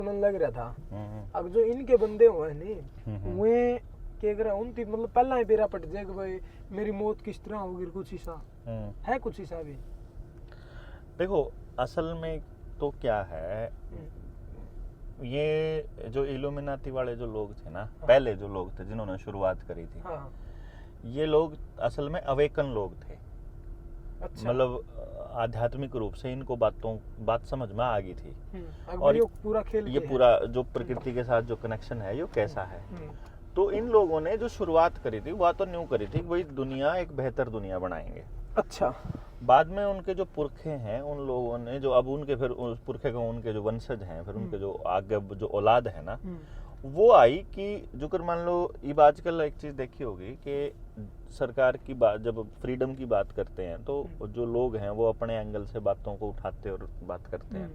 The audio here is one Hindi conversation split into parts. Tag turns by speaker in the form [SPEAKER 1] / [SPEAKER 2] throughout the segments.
[SPEAKER 1] लग रहा था। अब जो इनके बंदे हुए नहीं वे क्या कर उनकी मतलब पहला ही बेरा पट जाए कि भाई मेरी मौत किस तरह होगी, कुछ हिस्सा है, कुछ हिस्सा भी।
[SPEAKER 2] देखो असल में तो क्या है, ये जो इल्यूमिनाती वाले जो लोग थे ना, पहले जो लोग थे जिन्होंने शुरुआत करी थी, ये लोग असल में अवेकन लोग थे।
[SPEAKER 1] अच्छा।
[SPEAKER 2] मतलब आध्यात्मिक रूप से इनको बात समझ में आ गई थी।
[SPEAKER 1] और ये पूरा खेल
[SPEAKER 2] ये पूरा जो प्रकृति के साथ जो कनेक्शन है ये कैसा है। तो इन लोगों ने जो शुरुआत करी थी वह तो न्यू करी थी, वही दुनिया एक बेहतर दुनिया बनाएंगे।
[SPEAKER 1] अच्छा।
[SPEAKER 2] बाद में उनके जो पुरखे हैं उन लोगों ने जो अब उनके फिर उस पुरखे को उनके जो वंशज हैं, फिर उनके जो आगे जो औलाद है ना, वो आई कि जो कर मान लो ये आजकल एक चीज देखी होगी कि सरकार की बात जब फ्रीडम की बात करते हैं तो जो लोग हैं वो अपने एंगल से बातों को उठाते और बात करते हैं।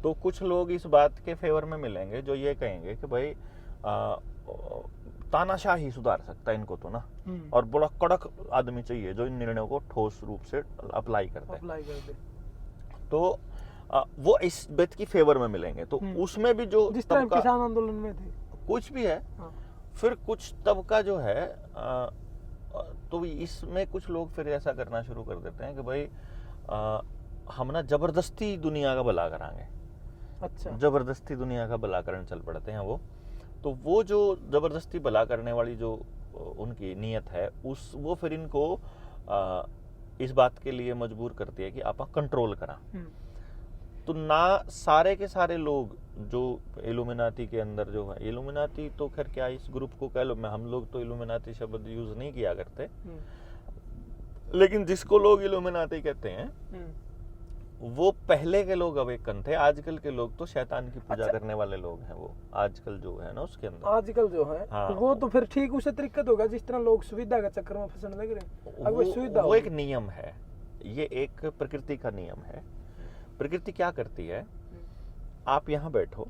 [SPEAKER 2] तो कुछ लोग इस बात के फेवर में मिलेंगे जो ये कहेंगे कि भाई तानाशाही सुधार सकता है इनको तो ना, और बड़ा कड़क आदमी चाहिए जो इन निर्णयों को ठोस रूप से अप्लाई कर दे। तो वो इस बात की फेवर में मिलेंगे। तो उसमें भी जो
[SPEAKER 1] जिस तरह किसान आंदोलन में थे
[SPEAKER 2] कुछ भी है, फिर कुछ तबका जो है तो इसमें कुछ लोग फिर ऐसा करना शुरू कर देते हैं कि भाई हम ना जबरदस्ती दुनिया का भला कराएंगे।
[SPEAKER 1] अच्छा।
[SPEAKER 2] जबरदस्ती दुनिया का भला करने चल पड़ते हैं वो। तो वो जो जबरदस्ती भला करने वाली जो उनकी नीयत है वो फिर इनको इस बात के लिए मजबूर करती है कि आप कंट्रोल करा। तो ना सारे के सारे लोग जो इल्यूमिनाती के अंदर जो है, इल्यूमिनाती तो खैर क्या इस ग्रुप को कह लो, हम लोग तो इल्यूमिनाती शब्द यूज नहीं किया करते, लेकिन जिसको लोग इल्यूमिनाती कहते हैं वो पहले के लोग अवेकन थे। आजकल के लोग तो शैतान की पूजा करने वाले लोग हैं। वो आजकल जो है ना उसके अंदर
[SPEAKER 1] आजकल जो है वो तो फिर ठीक उसे तरीका होगा जिस तरह लोग सुविधा के चक्कर में फंसने लग रहे हैं।
[SPEAKER 2] वो एक नियम है, ये एक प्रकृति का नियम है। प्रकृति क्या करती है, आप यहाँ बैठो,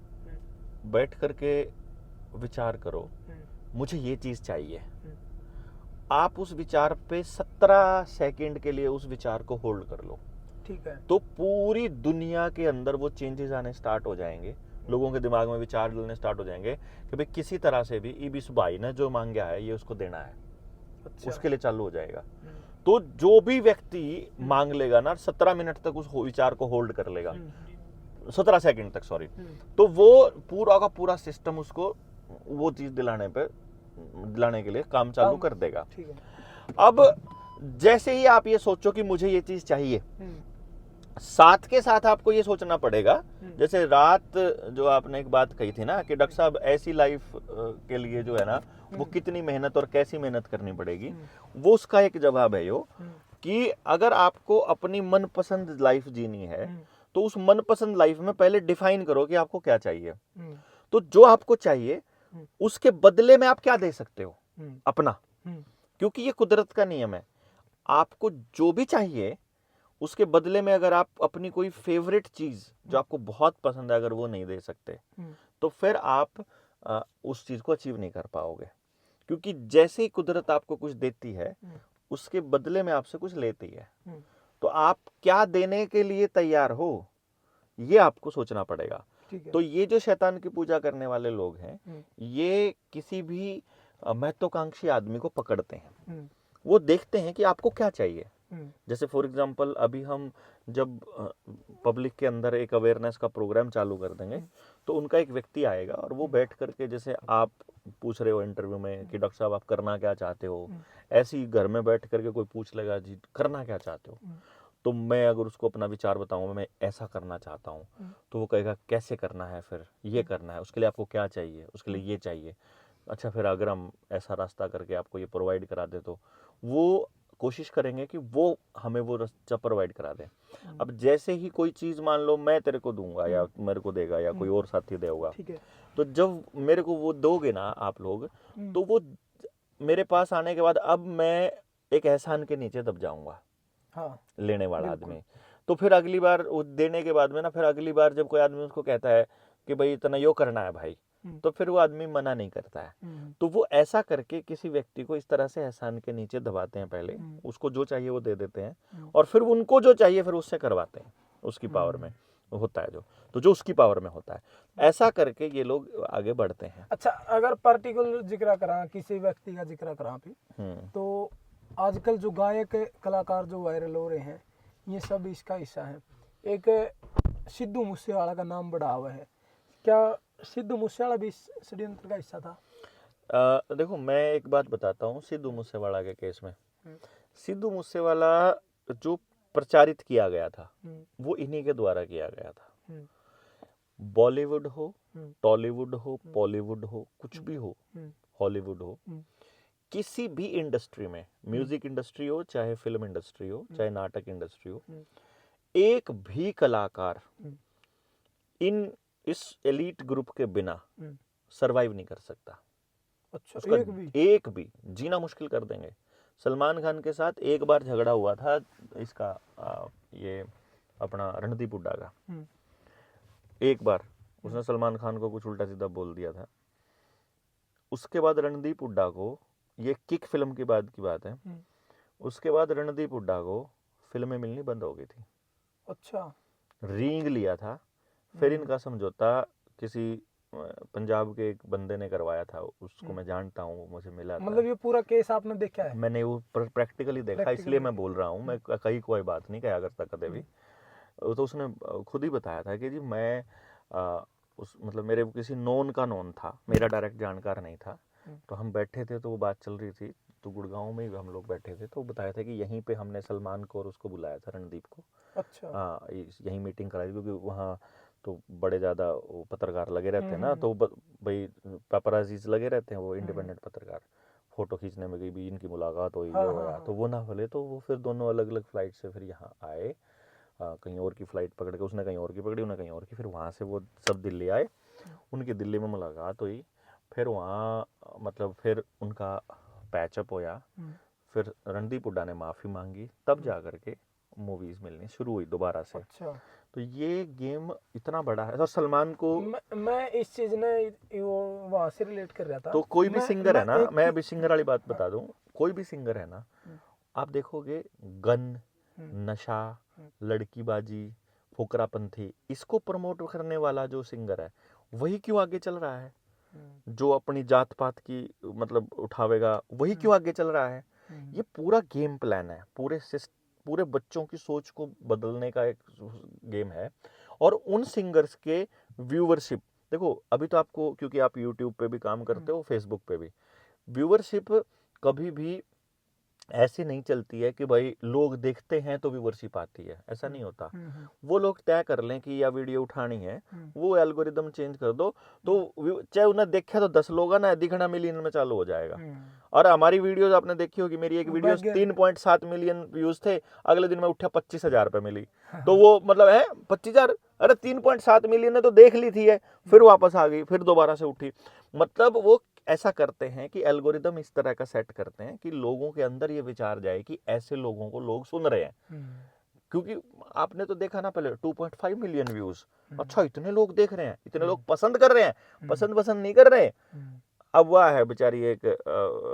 [SPEAKER 2] बैठ करके विचार करो मुझे ये चीज चाहिए। आप उस विचार पे 17 सेकंड के लिए उस विचार को होल्ड कर लो,
[SPEAKER 1] ठीक है।
[SPEAKER 2] तो पूरी दुनिया के अंदर वो चेंजेस आने स्टार्ट हो जाएंगे। लोगों के दिमाग में विचार डलने स्टार्ट हो जाएंगे कि भाई किसी तरह से भी इस भाई ने जो मांगा है ये उसको देना है। अच्छा। उसके लिए चालू हो जाएगा। तो जो भी व्यक्ति मांग लेगा ना 17 मिनट तक उस विचार को होल्ड कर लेगा, 17 सेकंड तक सॉरी, तो वो पूरा का पूरा सिस्टम उसको वो चीज दिलाने के लिए काम चालू कर देगा।
[SPEAKER 1] ठीक है।
[SPEAKER 2] अब जैसे ही आप ये सोचो कि मुझे ये चीज चाहिए, साथ के साथ आपको ये सोचना पड़ेगा, जैसे रात जो आपने एक बात कही थी ना कि डॉक्टर साहब ऐसी लाइफ के लिए जो है ना वो कितनी मेहनत और कैसी मेहनत करनी पड़ेगी, वो उसका एक जवाब है यो कि अगर आपको अपनी मनपसंद लाइफ जीनी है तो उस मनपसंद लाइफ में पहले डिफाइन करो कि आपको क्या चाहिए। तो जो आपको चाहिए उसके बदले में आप क्या दे सकते हो अपना, क्योंकि ये कुदरत का नियम है। आपको जो भी चाहिए उसके बदले में अगर आप अपनी कोई फेवरेट चीज जो आपको बहुत पसंद है अगर वो नहीं दे सकते तो फिर आप उस चीज को अचीव नहीं कर पाओगे। क्योंकि जैसे ही कुदरत आपको कुछ देती है उसके बदले में आपसे कुछ लेती है। तो आप क्या देने के लिए तैयार हो ये आपको सोचना पड़ेगा। तो ये जो शैतान की पूजा करने वाले लोग हैं ये किसी भी महत्वाकांक्षी आदमी को पकड़ते हैं। वो देखते हैं कि आपको क्या चाहिए। जैसे फॉर एग्जांपल अभी हम जब पब्लिक के अंदर एक अवेयरनेस का प्रोग्राम चालू कर देंगे तो उनका एक व्यक्ति आएगा और वो बैठ करके, जैसे आप पूछ रहे हो इंटरव्यू में कि डॉक्टर साहब आप करना क्या चाहते हो, ऐसे ही घर में बैठ करके कोई पूछ लेगा जी करना क्या चाहते हो, तो मैं अगर उसको अपना विचार बताऊंगा मैं ऐसा करना चाहता हूँ, तो वो कहेगा कैसे करना है, फिर ये करना है, उसके लिए आपको क्या चाहिए, उसके लिए ये चाहिए। अच्छा फिर अगर हम ऐसा रास्ता करके आपको ये प्रोवाइड करा दे तो वो कोशिश करेंगे कि वो हमें वो रास्ता प्रोवाइड करा दे। अब जैसे ही कोई चीज मान लो मैं तेरे को दूंगा या मेरे को देगा या कोई और साथी देगा, तो जब मेरे को वो दोगे ना आप लोग, तो वो मेरे पास आने के बाद अब मैं एक एहसान के नीचे दब जाऊंगा। हाँ, लेने वाला आदमी। तो फिर अगली बार देने के बाद में ना फिर अगली बार जब कोई आदमी उसको कहता है कि भाई इतना यो करना है भाई, तो फिर वो आदमी मना नहीं करता है। तो वो ऐसा करके किसी व्यक्ति को इस तरह से एहसान के नीचे दबाते हैं, पहले उसको जो चाहिए वो दे देते हैं और फिर उनको जो चाहिए फिर उससे करवाते हैं उसकी पावर में। होता है जो उसकी पावर में होता है, ऐसा करके ये लोग आगे बढ़ते हैं।
[SPEAKER 1] अच्छा, अगर पर्टिकुलर जिक्र करा, किसी व्यक्ति का जिक्र करा भी, तो आजकल जो गायक कलाकार जो वायरल हो रहे हैं, ये सब इसका हिस्सा है। एक सिद्धू मूसेवाला का नाम बड़ा हुआ है, क्या सिद्धू मूसेवाला भी इस षड्यंत्र का हिस्सा था?
[SPEAKER 2] देखो, मैं एक बात बताता हूँ सिद्धू मूसेवाला के केस में। सिद्धू मूसेवाला जो प्रचारित किया गया था वो इन्हीं के द्वारा किया गया था। बॉलीवुड हो, टॉलीवुड हो, बॉलीवुड हो, कुछ भी हो, हॉलीवुड हो, किसी भी इंडस्ट्री में, म्यूजिक इंडस्ट्री हो, चाहे फिल्म इंडस्ट्री हो, चाहे नाटक इंडस्ट्री हो, एक भी कलाकार इस एलीट ग्रुप के बिना सरवाइव नहीं कर सकता।
[SPEAKER 1] अच्छा,
[SPEAKER 2] उसका एक भी जीना मुश्किल कर देंगे। सलमान खान के साथ एक बार झगड़ा हुआ था इसका ये अपना रणदीप हुड्डा का। एक बार उसने सलमान खान को कुछ उल्टा सीधा बोल दिया था। उसके बाद रणदीप हुड्डा को, ये किक फिल्म के बाद की बात है, उसके बाद रणदीप हुड्डा को फिल्में मिलनी बंद हो गई थी।
[SPEAKER 1] अच्छा,
[SPEAKER 2] रींग लिया था, फिर इनका समझौता किसी पंजाब के एक बंदे ने करवाया था, उसको मैं जानता हूँ, मुझे मिला था।
[SPEAKER 1] मतलब ये पूरा केस आपने देखा है? मैंने
[SPEAKER 2] वो प्रैक्टिकली देखा, इसलिए मैं बोल रहा हूँ। मैं कहीं कोई बात नहीं कहा करता कभी भी। तो उसने खुद ही बताया था कि जी मैं मतलब मेरे किसी नोन का नोन था, मेरा डायरेक्ट जानकार नहीं था। तो हम बैठे थे, तो वो बात चल रही थी, तो गुड़गांव में ही हम लोग बैठे थे, तो बताया था कि यहीं पे हमने सलमान को और उसको बुलाया था, रणदीप को।
[SPEAKER 1] अच्छा।
[SPEAKER 2] हाँ, यहीं मीटिंग कराई, क्योंकि वहाँ तो बड़े ज़्यादा वो पत्रकार लगे रहते हैं ना, तो भाई पेपराजीज लगे रहते हैं, वो इंडिपेंडेंट पत्रकार, फोटो खींचने में भी इनकी मुलाकात हुई, ये होया, तो वो ना बोले, तो वो फिर दोनों अलग अलग फ्लाइट से फिर यहाँ आए, कहीं और की फ्लाइट पकड़ के, उसने कहीं और की पकड़ी, उन्हें कहीं और की, फिर वहाँ से वो सब दिल्ली आए, उनकी दिल्ली में मुलाकात हुई, फिर वहाँ मतलब फिर उनका पैचअप होया, फिर रणदीप हुड्डा ने माफ़ी मांगी, तब जा करके मूवीज मिलनी शुरू हुई दोबारा से।
[SPEAKER 1] अच्छा।
[SPEAKER 2] तो ये गेम इतना बड़ा है। और सलमान को
[SPEAKER 1] मैं इस चीज ने वो वहाँ से रिलेट कर रहा था।
[SPEAKER 2] तो कोई भी सिंगर है ना, मैं अभी सिंगर वाली बात बता दूं, कोई भी सिंगर है ना, आप देखोगे गन, नशा, लड़कीबाजी, फुकरापंथी, इसको प्रमोट करने वाला जो सिंगर है वही क्यों आगे चल रहा है? जो अपनी जात पात की मतलब उठावेगा वही क्यों आगे चल रहा है? ये पूरा गेम प्लान है, पूरे बच्चों की सोच को बदलने का एक गेम है। और उन सिंगर्स के व्यूवरशिप देखो, अभी तो आपको, क्योंकि आप यूट्यूब पे भी काम करते हो, फेसबुक पे भी, व्यूवरशिप कभी भी ऐसी नहीं चलती है कि भाई लोग देखते हैं तो व्यूवरशिप आती है, ऐसा नहीं होता। वो लोग तय कर लें कि यह वीडियो उठानी है, वो एल्गोरिदम चेंज कर दो, तो चाहे उन्हें देखे तो 10 लोग ना दिखना मिलियन में चालू हो जाएगा। और हमारी वीडियोस आपने देखी होगी, मेरी एक वीडियो 3.7 मिलियन व्यूज थे, अगले दिन में उठा 25,000 पे मिली, तो वो मतलब है 25,000, अरे 3.7 मिलियन ने तो देख ली थी है, फिर वापस आ गई, फिर दोबारा से उठी। मतलब वो ऐसा करते हैं कि एल्गोरिदम इस तरह का सेट करते हैं कि लोगों के अंदर ये विचार जाए कि ऐसे लोगों को लोग सुन रहे हैं। क्योंकि आपने तो देखा ना पहले 2.5 मिलियन व्यूज, अच्छा इतने लोग देख रहे हैं, इतने लोग पसंद कर रहे हैं, पसंद नहीं कर रहे। अब वह है बेचारी एक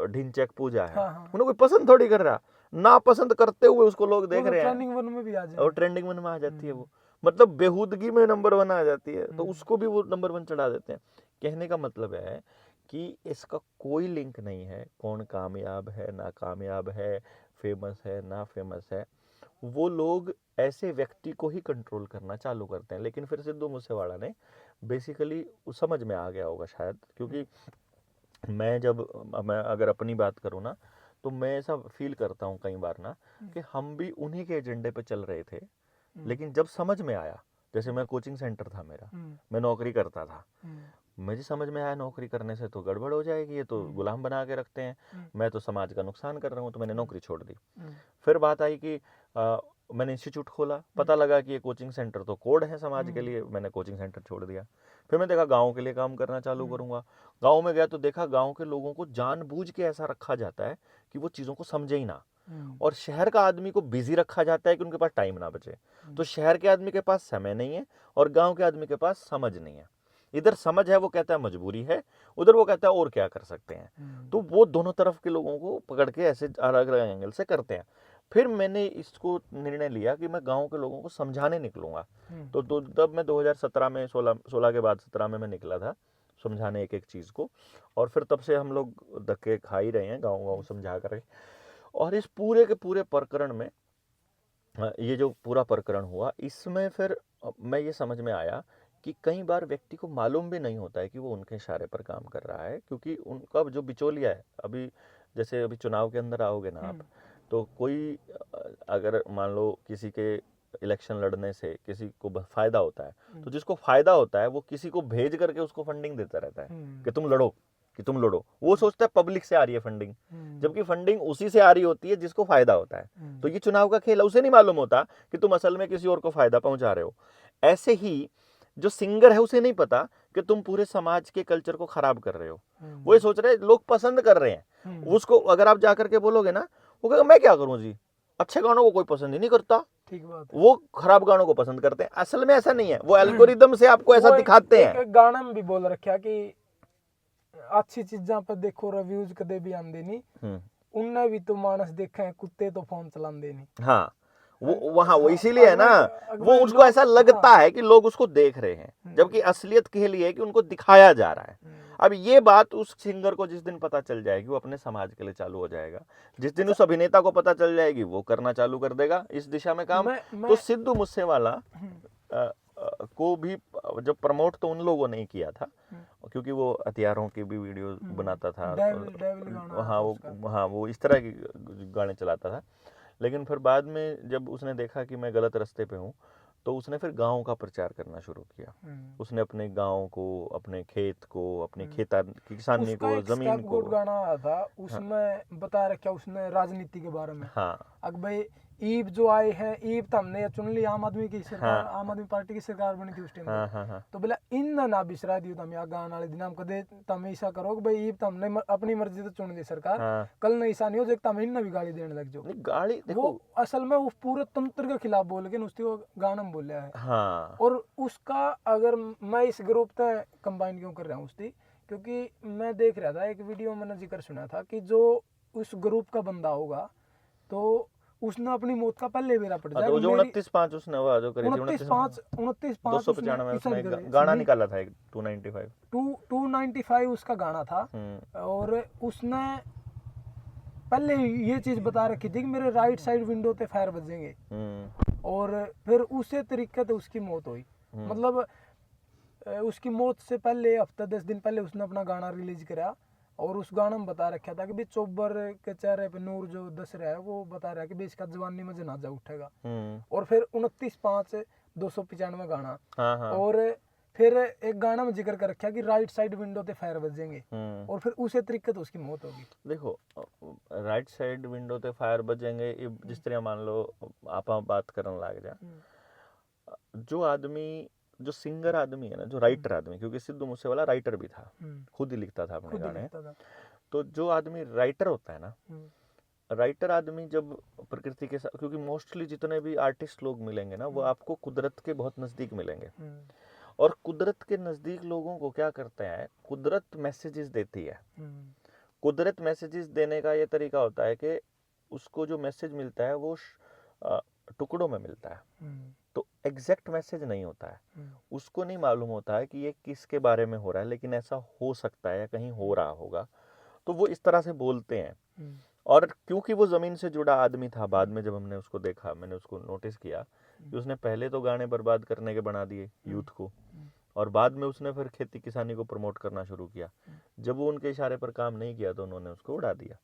[SPEAKER 2] ढिंचैक पूजा है, उन्हें कोई पसंद थोड़ी कर रहा, ना पसंद करते हुए उसको लोग देख रहे हैं,
[SPEAKER 1] ट्रेंडिंग 1 में भी आ जाए,
[SPEAKER 2] और ट्रेंडिंग 1 में आ जाती है वो, मतलब बेहूदगी में नंबर 1 आ जाती है, तो उसको भी वो नंबर 1 चढ़ा देते हैं। कहने का मतलब है कि इसका कोई लिंक नहीं है कौन कामयाब है ना कामयाब है, फेमस है ना फेमस है, वो लोग ऐसे व्यक्ति को ही कंट्रोल करना चालू करते हैं। लेकिन फिर सिद्धू मूसेवाला ने बेसिकली समझ में आ गया होगा शायद, क्योंकि मैं अगर अपनी बात करूँ ना, तो मैं ऐसा फील करता हूँ कई बार ना कि हम भी उन्हीं के एजेंडे पे चल रहे थे, लेकिन जब समझ में आया, जैसे मैं कोचिंग सेंटर था मेरा, मैं नौकरी करता था, मुझे समझ में आया नौकरी करने से तो गड़बड़ हो जाएगी, ये तो गुलाम बना के रखते हैं, मैं तो समाज का नुकसान कर रहा हूँ, तो मैंने नौकरी छोड़ दी। फिर बात आई कि मैंने इंस्टीट्यूट खोला, पता लगा कि ये कोचिंग सेंटर तो कोड है समाज के लिए, मैंने कोचिंग सेंटर छोड़ दिया। फिर मैं देखा गांव के लिए काम करना चालू करूंगा, गांव में गया तो देखा गांव के लोगों को जानबूझ के ऐसा रखा जाता है कि वो चीज़ों को समझे ही ना, और शहर का आदमी को बिजी रखा जाता है कि उनके पास टाइम ना बचे। तो शहर के आदमी के पास समय नहीं है और गाँव के आदमी के पास समझ नहीं है। इधर समझ है वो कहता है मजबूरी है, उधर वो कहता है और क्या कर सकते हैं। तो वो दोनों तरफ के लोगों को पकड़ के ऐसे अलग अलग एंगल से करते हैं। फिर मैंने इसको निर्णय लिया कि मैं गांव के लोगों को समझाने निकलूंगा। तो तब मैं 2017 में 16 के बाद 17 में मैं निकला था समझाने एक एक चीज़ को, और फिर तब से हम लोग धक्के खा ही रहे हैं गाँव गाँव समझा कर। और इस पूरे के पूरे प्रकरण में ये जो पूरा प्रकरण हुआ, इसमें फिर मैं ये समझ में आया कि कई बार व्यक्ति को मालूम भी नहीं होता है कि वो उनके इशारे पर काम कर रहा है, क्योंकि उनका जो बिचौलिया है, अभी जैसे अभी चुनाव के अंदर आओगे ना आप, तो कोई अगर मान लो किसी के इलेक्शन लड़ने से किसी को फायदा होता है, तो जिसको फायदा होता है वो किसी को भेज करके उसको फंडिंग देता रहता है कि तुम लड़ो, कि तुम लड़ो। वो सोचता है पब्लिक से आ रही है फंडिंग, जबकि फंडिंग उसी से आ रही होती है जिसको फायदा होता है। तो ये चुनाव का खेल है, उसे नहीं मालूम होता कि तुम असल में किसी और को फायदा पहुंचा रहे हो। ऐसे ही जो सिंगर है उसे नहीं पता कि तुम पूरे समाज के कल्चर को खराब कर रहे हो। वो ये सोच रहे हैं लोग पसंद कर रहे हैं उसको, अगर आप जाकर के बोलोगे ना, वो कहेगा मैं क्या करूं जी, अच्छे गानों को कोई पसंद ही नहीं करता,
[SPEAKER 1] ठीक बात है।
[SPEAKER 2] वो खराब गानों को पसंद करते हैं। असल में ऐसा नहीं है, वो एल्गोरिदम से आपको ऐसा दिखाते हैं।
[SPEAKER 1] एक गाना में भी बोल रखा कि अच्छी चीजा पर देखो रिव्यूज कदे भी आंदे नहीं, उनने भी तो मानस देखे हैं, कुत्ते तो फोन चलाते नहीं।
[SPEAKER 2] हाँ, वो वहां वो इसीलिए है ना, वो उसको ऐसा लगता है कि लोग उसको देख रहे हैं, जबकि असलियत के लिए कि उनको दिखाया जा रहा है। अब ये बात उस सिंगर को जिस दिन पता चल जाएगी, वो अपने समाज के लिए चालू हो जाएगा। जिस दिन उस अभिनेता को पता चल जाएगी, वो करना चालू कर देगा इस दिशा में काम। तो सिद्धू मूसेवाला को भी जब प्रमोट तो उन लोगों ने किया था, क्योंकि वो हथियारों की भी वीडियो बनाता था, हाँ वो इस तरह के गाने चलाता था। लेकिन फिर बाद में जब उसने देखा कि मैं गलत रास्ते पे हूँ, तो उसने फिर गांव का प्रचार करना शुरू किया। उसने अपने गांव को, अपने खेत को, अपनी किसानी को, जमीन को।
[SPEAKER 1] गाना था उसमें बता रखा उसने राजनीति के बारे में।
[SPEAKER 2] हाँ,
[SPEAKER 1] अब भाई ईब जो आए हैं, ईब तो हमने चुन ली, आम आदमी की सरकार, आम आदमी पार्टी की सरकार बनी थी उस टाइम। तो बोला इन ना बिसरा दियो तुम गाने वाले दिन, हम कदे तुम ऐसा करो कि भाई ईब तो हमने अपनी मर्जी से चुन ली सरकार, कल नहीं ऐसा नहीं हो जाए तुम इन भी गाली देने लग जाओ।
[SPEAKER 2] गाली देखो,
[SPEAKER 1] वो असल में उस पूरे तंत्र के खिलाफ बोल के उसकी वो गाना में बोला है।
[SPEAKER 2] हाँ।
[SPEAKER 1] और उसका अगर मैं इस ग्रुप से कंबाइन क्यों कर रहा हूँ उसकी, क्योंकि मैं देख रहा था एक वीडियो में मैंने जिक्र सुना था कि जो उस ग्रुप का बंदा होगा तो उसने अपनी मौत का पहले बेरा पड़ जाएगा।
[SPEAKER 2] जो 29/5 उसने वो जो करी थी,
[SPEAKER 1] 29/5
[SPEAKER 2] 295 उसने गाना निकाला था,
[SPEAKER 1] 295 उसका गाना था। और उसने पहले ये चीज बता रखी थी कि मेरे राइट साइड विंडो पे फायर बजेंगे, और फिर उसी तरीके से उसकी मौत हुई। मतलब उसकी मौत से पहले हफ्ता 10 दिन पहले उसने अपना गाना रिलीज करा, और उस गाना में बता रखा था कि भाई चोबर के चेहरे पे नूर जो दस रहा है, वो बता रहा है कि भाई इसका जवानी में जनाजा उठेगा। और फिर 29/5 295 गाना। और फिर एक गाना में जिक्र कर रखा कि राइट साइड विंडो पे फायर बजेंगे, और फिर उसी तरीके से उसकी मौत होगी।
[SPEAKER 2] देखो, राइट साइड विंडो पे फायर बजेंगे, जिस तरह मान लो आप बात करने लग जा, जो आदमी, जो सिंगर आदमी है ना, जो राइटर आदमी, क्योंकि सिद्धू मूसेवाला राइटर भी था, खुद ही लिखता था अपने गाने। तो जो आदमी राइटर होता है ना, राइटर आदमी जब प्रकृति के साथ, क्योंकि मोस्टली जितने भी आर्टिस्ट लोग मिलेंगे ना, वो आपको कुदरत के बहुत नजदीक मिलेंगे। और कुदरत के नजदीक लोगों को क्या करते हैं, कुदरत मैसेजेस देती है। कुदरत मैसेजेस देने का ये तरीका होता है कि उसको जो मैसेज मिलता है वो टुकड़ों में मिलता है, तो एग्जैक्ट मैसेज नहीं होता है। उसको नहीं मालूम होता है कि ये किसके बारे में हो रहा है, लेकिन ऐसा हो सकता है या कहीं हो रहा होगा, तो वो इस तरह से बोलते हैं। और क्योंकि वो जमीन से जुड़ा आदमी था, बाद में जब हमने उसको देखा, मैंने उसको नोटिस किया कि उसने पहले तो गाने बर्बाद करने के बना दिए यूथ को, और बाद में उसने फिर खेती किसानी को प्रमोट करना शुरू किया। जब वो उनके इशारे पर काम नहीं किया तो उन्होंने उसको उड़ा दिया।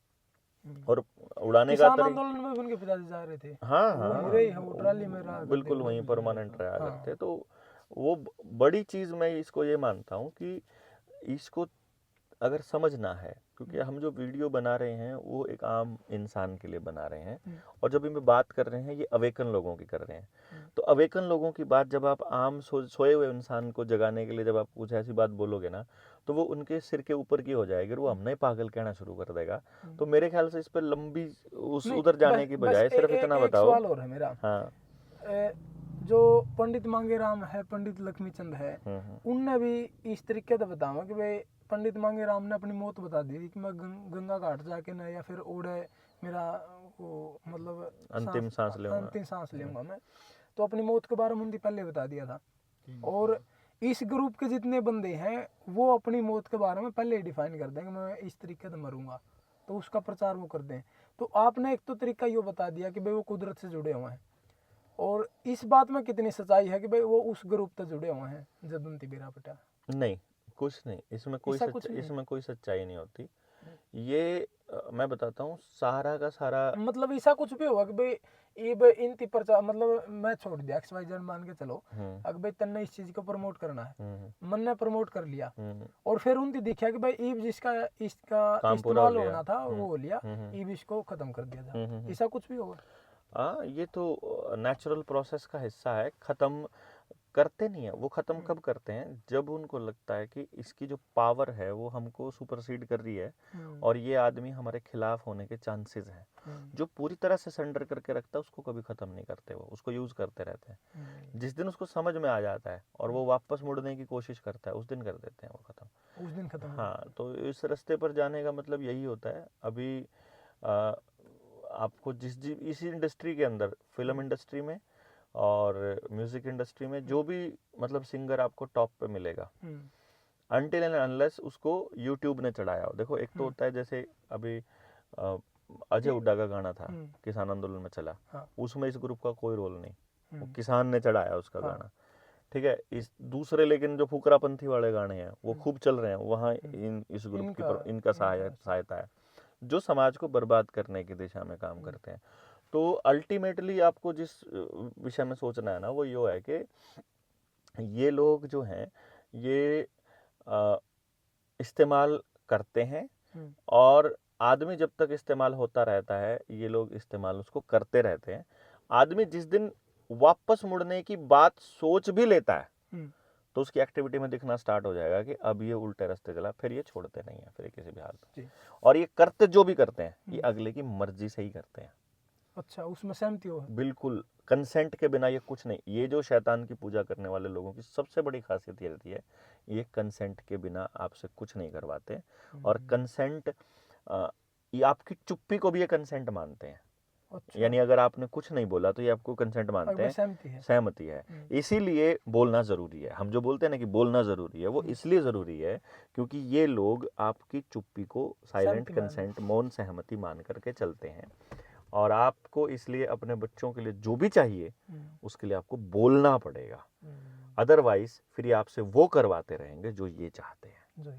[SPEAKER 2] और उड़ाने का
[SPEAKER 1] आंदोलन में उनके पिताजी जा रहे थे।
[SPEAKER 2] हाँ,
[SPEAKER 1] ट्राली में रहा,
[SPEAKER 2] बिल्कुल वहीं परमानेंट रहा करते। तो वो बड़ी चीज मैं इसको ये मानता हूँ कि इसको अगर समझना है, क्योंकि हम जो वीडियो बना रहे हैं वो एक आम इंसान के लिए बना रहे हैं, और जब हम बात कर रहे हैं ये अवेकन लोगों की कर रहे हैं। तो अवेकन लोगों की बात जब आप आम सोए हुए इंसान को जगाने के लिए जब आप कुछ ऐसी बात बोलोगे ना, तो वो उनके सिर के ऊपर की हो जाएगी, वो हमने पागल कहना शुरू कर देगा। तो मेरे ख्याल से इस पर लंबी उधर जाने की बजाय सिर्फ इतना बताओ।
[SPEAKER 1] सवाल और है मेरा।
[SPEAKER 2] हाँ,
[SPEAKER 1] जो पंडित मांगेराम है, पंडित लक्ष्मीचंद है, उनने भी इस तरीके से बतावा कि भाई पंडित मांगेराम ने अपनी मौत बता दी कि मैं गंगा घाट जाके ना, या फिर ओढ़े मेरा वो मतलब
[SPEAKER 2] अंतिम सांस
[SPEAKER 1] लूंगा मैं। तो अपनी मौत के बारे में उन्होंने पहले बता दिया था। और इस ग्रुप के जितने बंदे हैं वो अपनी मौत के बारे में पहले ही डिफाइन कर देंगे, मैं इस तरीके से मरूंगा, तो उसका प्रचार वो कर दें। तो आपने एक तो तरीका ये बता दिया कि भाई वो कुदरत से जुड़े हुए हैं, और इस बात में कितनी सच्चाई है कि भाई वो उस ग्रुप से जुड़े हुए हैं जदुंती बीरा पटा?
[SPEAKER 2] नहीं, कुछ नहीं, इसमें कोई सच्चाई नहीं होती। ये मैं बताता हूँ, सारा का सारा
[SPEAKER 1] मतलब ऐसा कुछ भी होगा कि भाई ये इनती प्रचार, मतलब मैं छोड़ दिया XYZ मान के चलो, अगर भाई तन्ने इस चीज को प्रमोट करना है, मन ने प्रमोट कर लिया, और फिर उनकी देखा कि भाई ईब जिसका इसका इस्तेमाल होना था वो हो लिया, ईब इसको खत्म कर दिया था, ऐसा कुछ भी होगा?
[SPEAKER 2] हाँ, ये तो नेचुरल प्रोसेस का हिस्सा है। खत्म करते नहीं है वो। खत्म कब करते हैं? जब उनको लगता है कि इसकी जो पावर है वो हमको सुपरसीड कर रही है और ये आदमी हमारे खिलाफ होने के चांसेस हैं। जो पूरी तरह से सरेंडर करके रखता है उसको कभी खत्म नहीं करते, वो उसको यूज करते रहते हैं। जिस दिन उसको समझ में आ जाता है और वो वापस मुड़ने की कोशिश करता है, उस दिन कर देते हैं वो खत्म,
[SPEAKER 1] उस दिन खत्म।
[SPEAKER 2] हाँ, तो इस रास्ते पर जाने का मतलब यही होता है। अभी आपको इसी इंडस्ट्री के अंदर, फिल्म इंडस्ट्री में और म्यूजिक इंडस्ट्री में जो भी मतलब सिंगर आपको टॉप पे मिलेगा, अनटिल एंड अनलेस उसको यूट्यूब ने चढ़ाया हो। देखो, एक तो होता है जैसे अभी अजय हुड्डा का गाना था, किसान आंदोलन में चला, उसमें इस ग्रुप का कोई रोल नहीं, वो किसान ने चढ़ाया उसका गाना, ठीक है। इस दूसरे लेकिन जो फुकरापंथी वाले गाने हैं वो खूब चल रहे हैं, वहाँ इस ग्रुप की इनका सहायता है, जो समाज को बर्बाद करने की दिशा में काम करते हैं। तो अल्टीमेटली आपको जिस विषय में सोचना है ना, वो ये है कि ये लोग जो हैं ये इस्तेमाल करते हैं, और आदमी जब तक इस्तेमाल होता रहता है ये लोग इस्तेमाल उसको करते रहते हैं। आदमी जिस दिन वापस मुड़ने की बात सोच भी लेता है तो उसकी एक्टिविटी में दिखना स्टार्ट हो जाएगा कि अब ये उल्टे रास्ते चला, फिर ये छोड़ते नहीं है, फिर किसी भी हाल में। और ये करते जो भी करते हैं ये अगले की मर्जी से ही करते हैं।
[SPEAKER 1] अच्छा, उसमें सहमति हो?
[SPEAKER 2] बिल्कुल, कंसेंट के बिना ये कुछ नहीं। ये जो शैतान की पूजा करने वाले लोगों की सबसे बड़ी खासियत ये रहती है, ये कंसेंट के बिना आपसे कुछ नहीं करवाते। और कंसेंट, ये आपकी चुप्पी को भी ये कंसेंट मानते हैं। अच्छा। यानी अगर आपने कुछ नहीं बोला तो ये आपको कंसेंट मानते हैं, सहमति है। इसीलिए बोलना जरूरी है। हम जो बोलते हैं ना कि बोलना जरूरी है, वो इसलिए जरूरी है क्योंकि ये लोग आपकी चुप्पी को साइलेंट कंसेंट, मौन सहमति मान करके चलते हैं। और आपको इसलिए अपने बच्चों के लिए जो भी चाहिए उसके लिए आपको बोलना पड़ेगा, अदरवाइज फिर ये आपसे वो करवाते रहेंगे जो ये चाहते हैं।